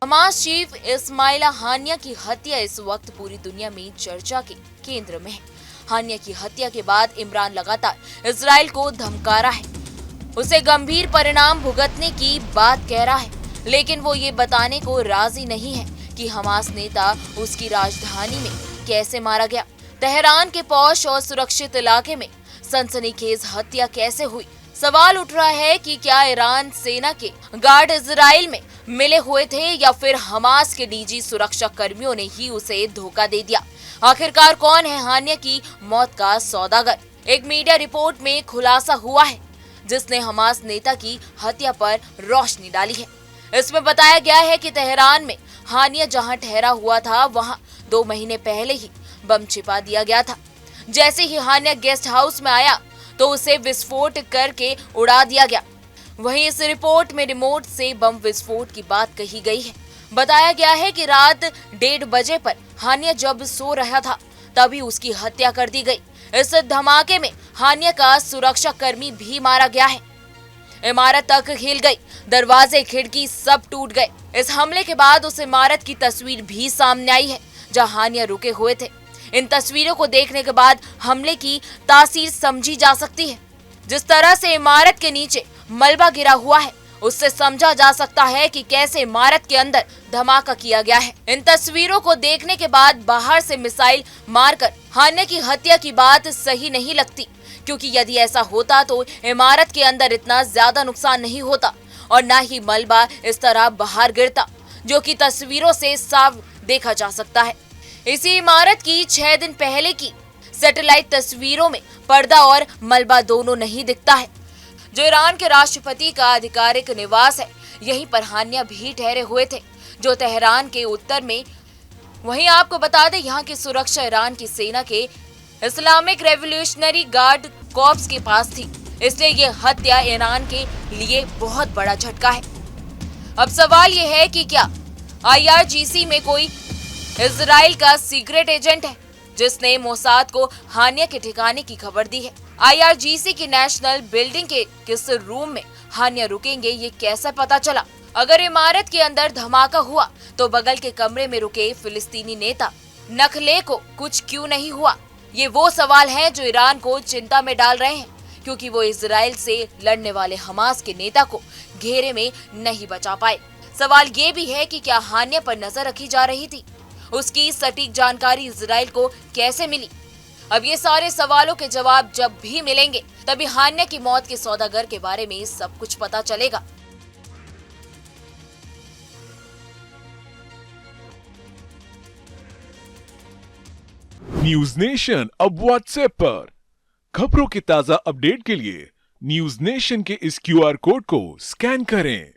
Hamas chief Ismaila हानिया की हत्या इस वक्त पूरी दुनिया में चर्चा के केंद्र में है। हानिया की हत्या के बाद इमरान लगातार इजराइल को धमका रहा है, उसे गंभीर परिणाम भुगतने की बात कह रहा है, लेकिन वो ये बताने को राजी नहीं है कि हमास नेता उसकी राजधानी में कैसे मारा गया। तेहरान के पौष और सुरक्षित इलाके में सनसनीखेज हत्या कैसे हुई? सवाल उठ रहा है कि क्या ईरान सेना के गार्ड इजराइल में मिले हुए थे या फिर हमास के डीजी सुरक्षा कर्मियों ने ही उसे धोखा दे दिया। आखिरकार कौन है हानिया की मौत का सौदागर? एक मीडिया रिपोर्ट में खुलासा हुआ है जिसने हमास नेता की हत्या पर रोशनी डाली है। इसमें बताया गया है कि तेहरान में हानिया जहां ठहरा हुआ था वहां 2 महीने पहले ही बम छिपा दिया गया था। जैसे ही हानिया गेस्ट हाउस में आया तो उसे विस्फोट करके उड़ा दिया गया। वहीं इस रिपोर्ट में रिमोट से बम विस्फोट की बात कही गई है। बताया गया है कि रात 1:30 बजे पर हानिया जब सो रहा था तभी उसकी हत्या कर दी गई। इस धमाके में हानिया का सुरक्षा कर्मी भी मारा गया है। इमारत तक हिल गई, दरवाजे खिड़की सब टूट गए। इस हमले के बाद उस इमारत की तस्वीर भी सामने आई है जहां हानिया रुके हुए थे। इन तस्वीरों को देखने के बाद हमले की तासीर समझी जा सकती है। जिस तरह से इमारत के नीचे मलबा गिरा हुआ है उससे समझा जा सकता है कि कैसे इमारत के अंदर धमाका किया गया है। इन तस्वीरों को देखने के बाद बाहर से मिसाइल मारकर हानिया की हत्या की बात सही नहीं लगती, क्योंकि यदि ऐसा होता तो इमारत के अंदर इतना ज्यादा नुकसान नहीं होता और न ही मलबा इस तरह बाहर गिरता, जो कि तस्वीरों से साफ देखा जा सकता है। इसी इमारत की 6 दिन पहले की सैटेलाइट तस्वीरों में पर्दा और मलबा दोनों नहीं दिखता है। जो ईरान के राष्ट्रपति का आधिकारिक निवास है, यहीं पर हानिया भी ठहरे हुए थे, जो तेहरान के उत्तर में। वहीं आपको बता दें, यहाँ की सुरक्षा ईरान की सेना के इस्लामिक रेवोल्यूशनरी गार्ड कॉर्प्स के पास थी, इसलिए ये हत्या ईरान के लिए बहुत बड़ा झटका है। अब सवाल ये है कि क्या IRGC में कोई इजराइल का सीक्रेट एजेंट है जिसने मोसाद को हानिया के ठिकाने की खबर दी है? IRGC की नेशनल बिल्डिंग के किस रूम में हानिया रुकेंगे ये कैसे पता चला? अगर इमारत के अंदर धमाका हुआ तो बगल के कमरे में रुके फिलिस्तीनी नेता नखले को कुछ क्यों नहीं हुआ? ये वो सवाल हैं जो ईरान को चिंता में डाल रहे हैं, क्योंकि वो इजराइल से लड़ने वाले हमास के नेता को घेरे में नहीं बचा पाए। सवाल ये भी है कि क्या हानिया पर नजर रखी जा रही थी? उसकी सटीक जानकारी इजराइल को कैसे मिली? अब ये सारे सवालों के जवाब जब भी मिलेंगे तभी हानिया की मौत के सौदागर के बारे में सब कुछ पता चलेगा। न्यूज नेशन अब व्हाट्सएप पर खबरों के ताजा अपडेट के लिए न्यूज नेशन के इस QR कोड को स्कैन करें।